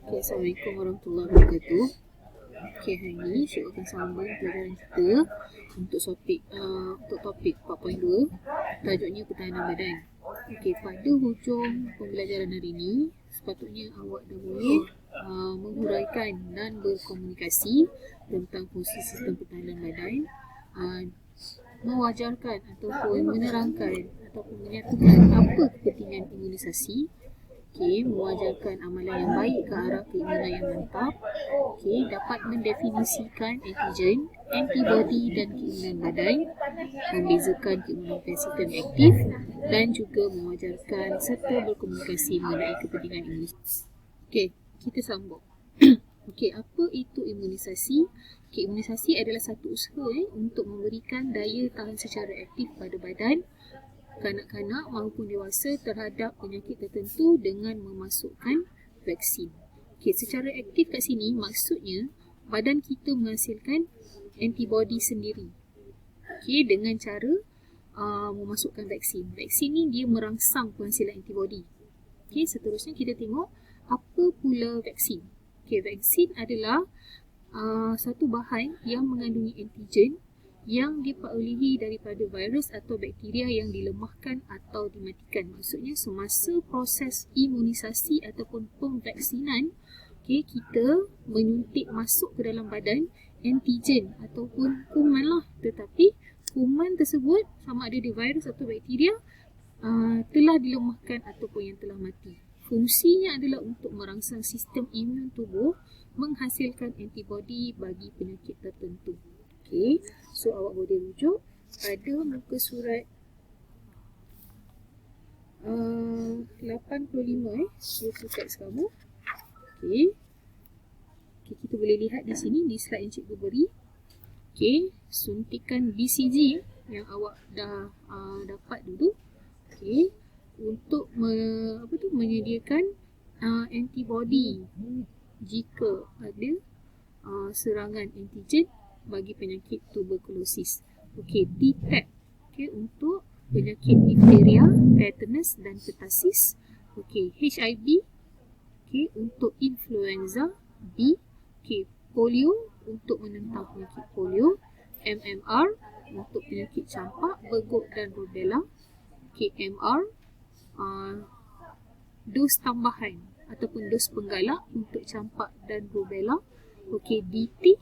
Okay, Assalamualaikum warahmatullahi wabarakatuh. Okay, hari ni saya akan sambung pelajaran kita untuk topik 4.2, tajuknya pertahanan badan. Okay, pada hujung pembelajaran hari ini, sepatutnya awak dah boleh menghuraikan dan berkomunikasi tentang fungsi sistem pertahanan badan, mewajarkan ataupun menerangkan ataupun menyatakan apa kepentingan imunisasi. Okay, mewajarkan amalan yang baik ke arah keimunan yang mantap. Okay, dapat mendefinisikan antigen, antibody dan keimunan badan, membezakan keimunan pasif dan aktif, dan juga mewajarkan serta berkomunikasi mengenai kepentingan imunisasi. Okay, kita sambung. Okay, apa itu imunisasi? Okay, imunisasi adalah satu usaha untuk memberikan daya tahan secara aktif pada badan kanak-kanak maupun dewasa terhadap penyakit tertentu dengan memasukkan vaksin. Okay, secara aktif kat sini maksudnya badan kita menghasilkan antibody sendiri. Okay, dengan cara memasukkan vaksin. Vaksin ni dia merangsang penghasilan antibody. Okay, seterusnya kita tengok apa pula vaksin. Okay, vaksin adalah satu bahan yang mengandungi antigen yang diperolehi daripada virus atau bakteria yang dilemahkan atau dimatikan. Maksudnya semasa proses imunisasi ataupun pemvaksinan, okay, kita menyuntik masuk ke dalam badan antigen ataupun kuman lah. Tetapi kuman tersebut sama ada dia virus atau bakteria telah dilemahkan ataupun yang telah mati. Fungsinya adalah untuk merangsang sistem imun tubuh menghasilkan antibody bagi penyakit tertentu. Okay, so awak boleh rujuk pada muka surat 85 buku teks kamu. Okay, kita boleh lihat di sini di slide yang cikgu beri. Okay, suntikan BCG yang awak dah dapat dulu. Okay, untuk menyediakan antibody jika ada serangan antigen bagi penyakit tuberkulosis. Okey, DTaP. Okey, untuk penyakit difteria, tetanus dan pertussis. Okey, HIV. Okey, untuk influenza B. Okey, polio untuk menentang penyakit polio. MMR untuk penyakit campak, bergok dan rubella. Okey, MR dos tambahan ataupun dos penggalak untuk campak dan rubella. Okey, DT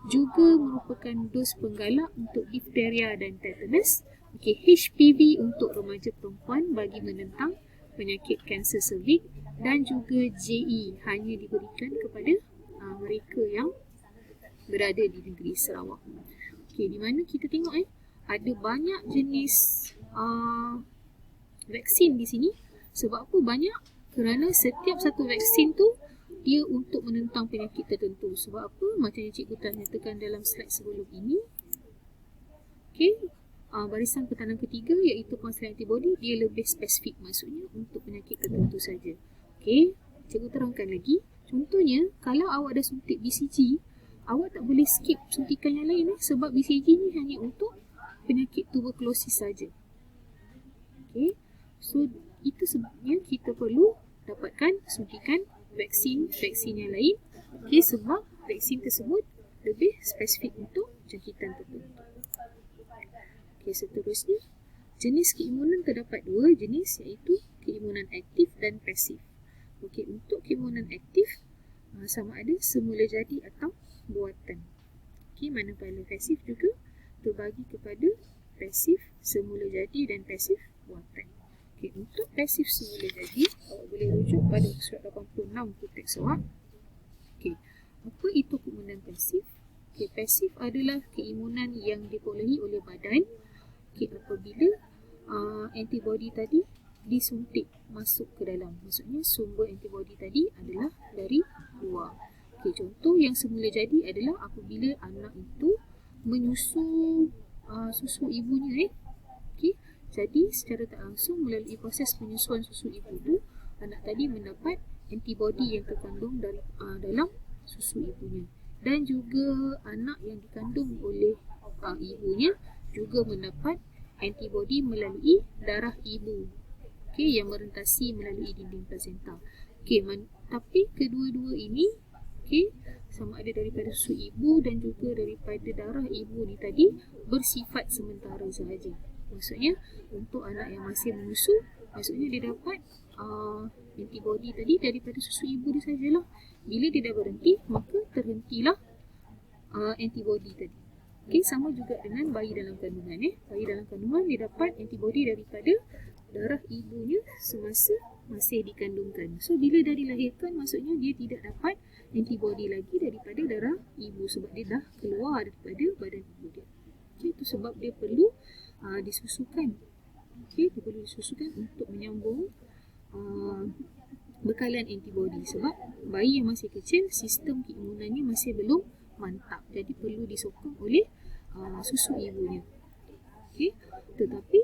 juga merupakan dos penggalak untuk difteria dan tetanus. Okey, HPV untuk remaja perempuan bagi menentang penyakit kanser cervix, dan juga JE hanya diberikan kepada mereka yang berada di negeri Sarawak. Okey, di mana kita tengok ada banyak jenis vaksin di sini. Sebab apa banyak? Kerana setiap satu vaksin tu dia untuk menentang penyakit tertentu. Sebab apa? Macam yang cikgu telah nyatakan dalam slide sebelum ini. Okey, barisan pertahanan ketiga iaitu penghasilan antibody, dia lebih spesifik, maksudnya untuk penyakit tertentu saja. Okey, cikgu terangkan lagi. Contohnya, kalau awak dah suntik BCG, awak tak boleh skip suntikan yang lain sebab BCG ni hanya untuk penyakit tuberkulosis saja. Okey, so itu sebabnya kita perlu dapatkan suntikan vaksin yang lain. Okay, sebab vaksin tersebut lebih spesifik untuk jangkitan tertentu. Okay, seterusnya, jenis keimunan terdapat dua jenis iaitu keimunan aktif dan pasif. Okay, untuk keimunan aktif sama ada semula jadi atau buatan. Okay, manakala pasif juga terbagi kepada pasif semula jadi dan pasif buatan. Okay, untuk pasif semula jadi, awak boleh rujuk pada surat 86 teks awak. Okay, apa itu keimunan pasif? Okay, pasif adalah keimunan yang diperolehi oleh badan apabila antibody tadi disuntik masuk ke dalam. Maksudnya sumber antibody tadi adalah dari luar. Okay, contoh yang semula jadi adalah apabila anak itu menyusu susu ibunya. Okay, jadi secara tak langsung melalui proses penyusuan susu ibu itu, anak tadi mendapat antibody yang terkandung dalam susu ibunya. Dan juga anak yang dikandung oleh ibunya juga mendapat antibody melalui darah ibu, yang merentasi melalui dinding plasenta. Tapi kedua-dua ini, okey, sama ada daripada susu ibu dan juga daripada darah ibu ni tadi, bersifat sementara sahaja. Maksudnya untuk anak yang masih menyusu, maksudnya dia dapat antibody tadi daripada susu ibu dia sajalah. Bila dia dah berhenti, maka terhentilah antibody tadi. Okey, sama juga dengan bayi dalam kandungan. Bayi dalam kandungan dia dapat antibody daripada darah ibunya semasa masih dikandungkan. So bila dah dilahirkan, maksudnya dia tidak dapat antibody lagi daripada darah ibu sebab dia dah keluar daripada badan ibu dia. Okey, itu sebab dia perlu disusukan. Okey, dia perlu disusukan untuk menyambung bekalan antibody sebab bayi yang masih kecil, sistem keimunannya masih belum mantap. Jadi perlu disokong oleh susu ibunya. Okey, tetapi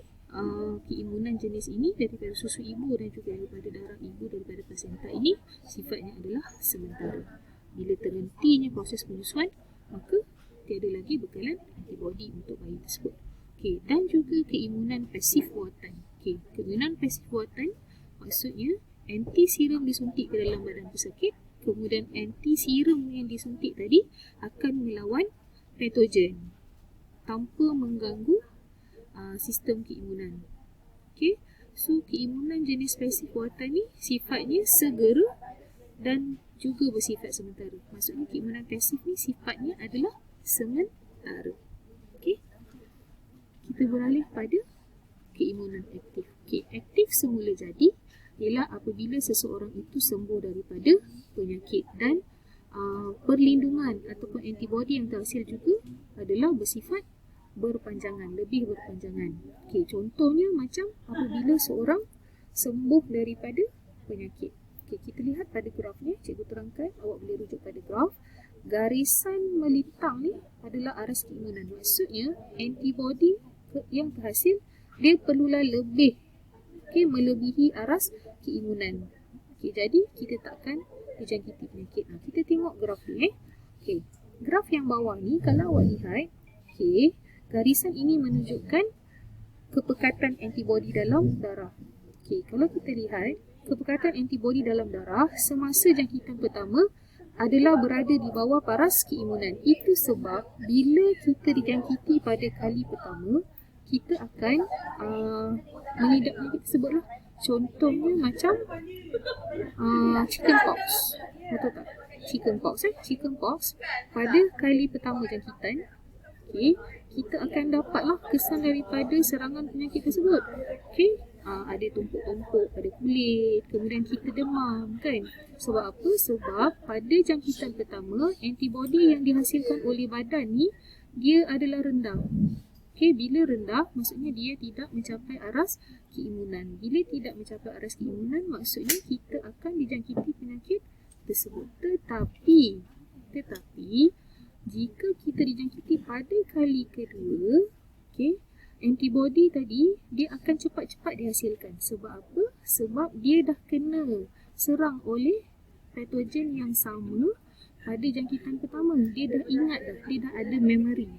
keimunan jenis ini daripada susu ibu dan juga daripada darah ibu daripada plasenta ini sifatnya adalah sementara. Bila terhentinya proses penyusuan, maka tiada lagi bekalan antibody untuk bayi tersebut. Okey, dan juga keimunan pasif buatan. Okey, keimunan pasif buatan maksudnya anti serum disuntik ke dalam badan pesakit, kemudian anti serum yang disuntik tadi akan melawan patogen tanpa mengganggu sistem keimunan. Okey, so keimunan jenis pasif buatan ni sifatnya segera dan juga bersifat sementara. Maksudnya keimunan pasif ni sifatnya adalah sementara. Okey, kita beralih pada keimunan aktif. Okey, aktif semula jadi ialah apabila seseorang itu sembuh daripada penyakit dan perlindungan ataupun antibody yang terhasil juga adalah bersifat berpanjangan, lebih berpanjangan. Okey, contohnya macam apabila seorang sembuh daripada penyakit. Okey, kita lihat pada graf ni, cikgu terangkan, awak boleh rujuk pada graf. Garisan melintang ni adalah aras keimunan. Maksudnya antibody yang terhasil dia perlulah lebih, okey, melebihi aras keimunan. Okey, jadi kita takkan dijangkiti penyakit. Kita tengok graf ni. Okey, graf yang bawah ni kalau awak lihat, okey, garisan ini menunjukkan kepekatan antibody dalam darah. Okey, kalau kita lihat kepekatan antibody dalam darah semasa jangkitan pertama adalah berada di bawah paras keimunan. Itu sebab bila kita dijangkiti pada kali pertama, kita akan mengidap penyakit tersebut lah. Contohnya macam chicken pox. Betul tak? Chicken pox. Chicken pox pada kali pertama jangkitan, okey, kita akan dapatlah kesan daripada serangan penyakit tersebut. Okey, ada tumpuk-tumpuk pada kulit, kemudian kita demam kan. Sebab apa? Sebab pada jangkitan pertama, antibody yang dihasilkan oleh badan ni dia adalah rendah. Okey, bila rendah maksudnya dia tidak mencapai aras keimunan. Bila tidak mencapai aras keimunan, maksudnya kita akan dijangkiti penyakit tersebut. Tetapi jika kita dijangkiti pada kali kedua, okey, antibody tadi dia akan cepat-cepat dihasilkan. Sebab apa? Sebab dia dah kena serang oleh patogen yang sama pada jangkitan pertama. Dia dah ingat dah, dia dah ada memory.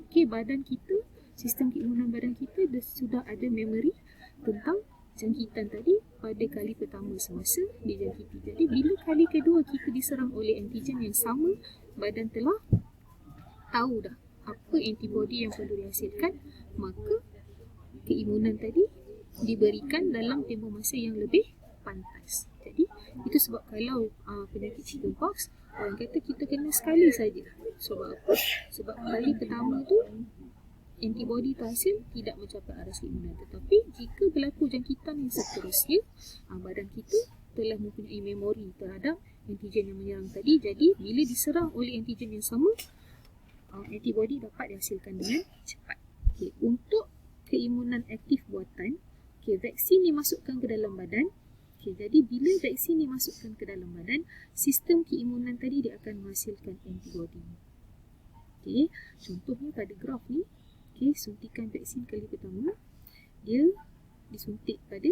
Okey, badan kita, sistem keimunan badan kita sudah ada memory tentang jangkitan tadi pada kali pertama semasa dijangkiti. Jadi bila kali kedua kita diserang oleh antigen yang sama, badan telah tahu dah apa antibody yang perlu dihasilkan, maka keimunan tadi diberikan dalam tempoh masa yang lebih pantas. Jadi itu sebab kalau penyakit chickenpox, orang kata kita kena sekali saja. Sebab apa? Sebab kali pertama tu antibody terhasil tidak mencapai aras keimunan. Tetapi jika berlaku jangkitan yang seterusnya, badan kita telah mempunyai memori terhadap antigen yang menyerang tadi. Jadi bila diserang oleh antigen yang sama, antibody dapat dihasilkan dengan cepat. Okay, untuk keimunan aktif buatan, okay, vaksin dimasukkan ke dalam badan. Okay, jadi bila vaksin dimasukkan ke dalam badan, sistem keimunan tadi dia akan menghasilkan antibody. Okay, contohnya pada graf ni, okay, suntikan vaksin kali pertama, dia disuntik pada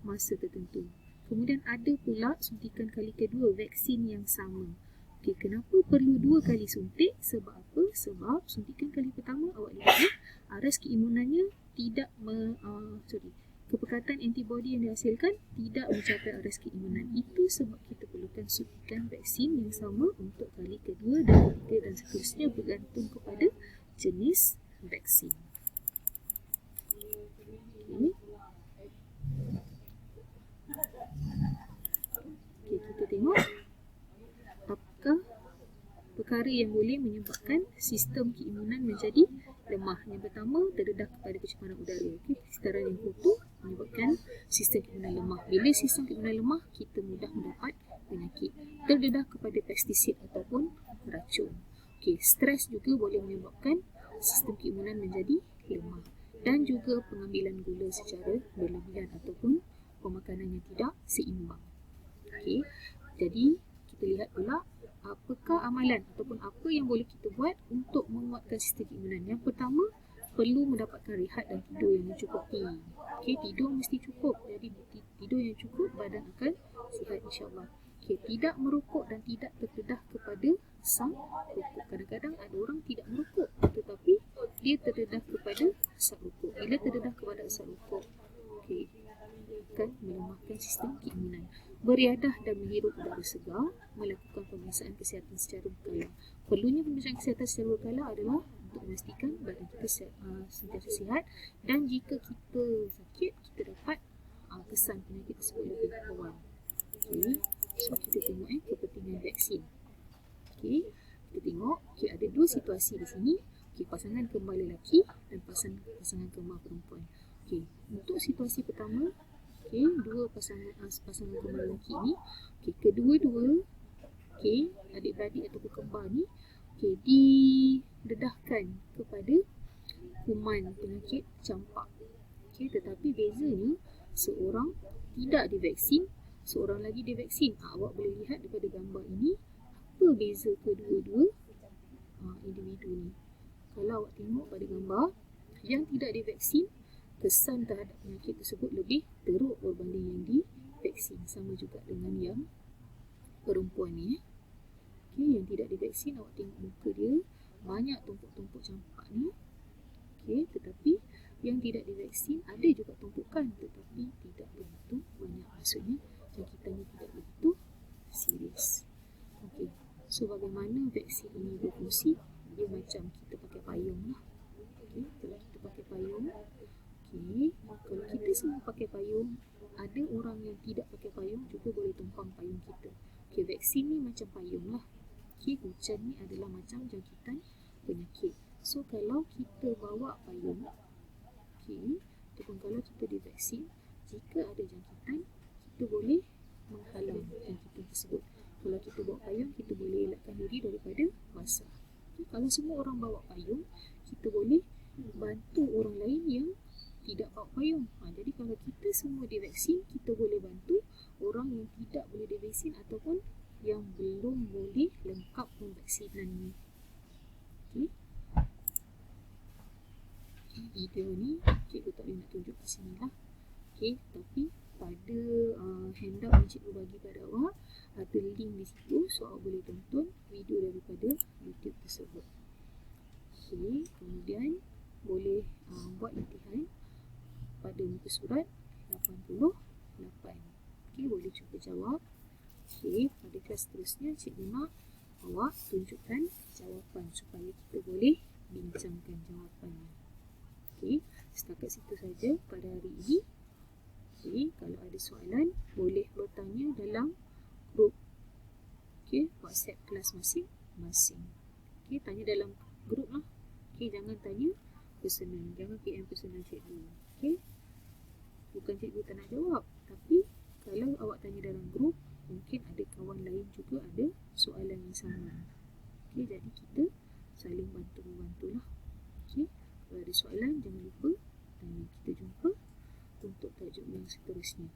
masa tertentu. Kemudian ada pula suntikan kali kedua vaksin yang sama. Okay, kenapa perlu 2 kali suntik? Sebab apa? Sebab suntikan kali pertama awak lihat aras keimunannya kepekatan antibodi yang dihasilkan tidak mencapai aras keimunan. Itu sebab kita perlukan suntikan vaksin yang sama untuk kali kedua dan ketiga dan seterusnya bergantung kepada jenis vaksin. Okay. Kita tengok apakah perkara yang boleh menyebabkan sistem keimunan menjadi lemah. Yang pertama, terdedah kepada pencemaran udara. Sekitaran yang kotor menyebabkan sistem keimunan lemah. Bila sistem keimunan lemah, kita mudah mendapat penyakit. Terdedah kepada pestisida ataupun racun. Stres juga boleh menyebabkan sistem keimunan menjadi lemah. Dan juga pengambilan gula secara berlebihan ataupun pemakanan yang tidak seimbang. Jadi kita lihat pula apakah amalan ataupun apa yang boleh kita buat untuk menguatkan sistem keimunan. Yang pertama, perlu mendapatkan rehat dan tidur yang mencukupi. Tidur mesti cukup. Jadi tidur yang cukup, badan akan sihat insya-Allah. Tidak merokok dan tidak terdedah kepada asam rokok. Kadang-kadang ada orang tidak merokok tetapi dia terdedah kepada asam rokok. Bila terdedah kepada asam rokok, akan melemahkan sistem keimunan. Beriadah dan menghirup udara segar, melakukan pemeriksaan kesihatan secara berkala. Perlunya pemeriksaan kesihatan secara berkala adalah untuk memastikan badan kita sentiasa sihat, dan jika kita sakit, kita dapat kesan penyakit tersebut lebih awal. So kita tengok kepentingan vaksin. Kita tengok ada dua situasi di sini. Pasangan kembar lelaki dan pasangan kembar perempuan. Untuk situasi pertama, dua pasangan kembar lelaki ni, kedua-dua adik-beradik ataupun kembar ni didedahkan kepada kuman penyakit campak. Tetapi bezanya, seorang tidak divaksin, seorang lagi divaksin. Awak boleh lihat daripada gambar ini apa beza kedua-dua individu ni. Kalau awak tengok pada gambar, yang tidak divaksin, kesan terhadap penyakit tersebut lebih teruk berbanding yang divaksin. Sama juga dengan yang perempuan ni. Yang tidak divaksin, awak tengok muka dia banyak tumpuk-tumpuk campak ni. Tetapi yang tidak divaksin ada juga tumpukan tetapi tidak begitu banyak. Maksudnya jangkitannya tidak begitu serius. So bagaimana vaksin ini berfungsi? Dia macam kita pakai payung lah. Kalau kita pakai payung, kalau kita semua pakai payung, ada orang yang tidak pakai payung juga boleh tumpang payung kita. Vaksin ni macam payung lah. Hujan ni adalah macam jangkitan penyakit. So kalau kita bawa payung, ataupun kalau kita divaksin, jika ada jangkitan, kita boleh menghalang jangkitan tersebut. Kalau kita bawa payung, kita boleh elakkan diri daripada basah. Kalau semua orang bawa payung, kita boleh bantu orang lain yang tidak bawa payung. Jadi kalau kita semua divaksin, kita boleh bantu orang yang tidak boleh divaksin ataupun yang belum boleh lengkap pemvaksinannya. Video ni cikgu tak boleh nak tunjuk di sini lah. Tapi pada handout yang cikgu bagi pada awak, ada link di situ, so awak boleh tonton video daripada YouTube tersebut. Kemudian boleh buat latihan pada muka surat 88. Boleh cuba jawab. Pada kelas seterusnya, cikgu nak awak tunjukkan jawapan supaya kita boleh bincangkan jawapannya. Setakat situ saja pada hari ini. Kalau ada soalan, boleh bertanya dalam grup WhatsApp kelas masing-masing. Tanya dalam grup lah. Jangan tanya personal, jangan PM personal cikgu. Bukan cikgu tak nak jawab, tapi kalau awak tanya dalam grup, mungkin ada kawan lain juga ada soalan yang sama. Jadi kita saling bantu-membantu lah. Kalau ada soalan, jangan lupa tanya. Kita jumpa untuk tajuk yang seterusnya.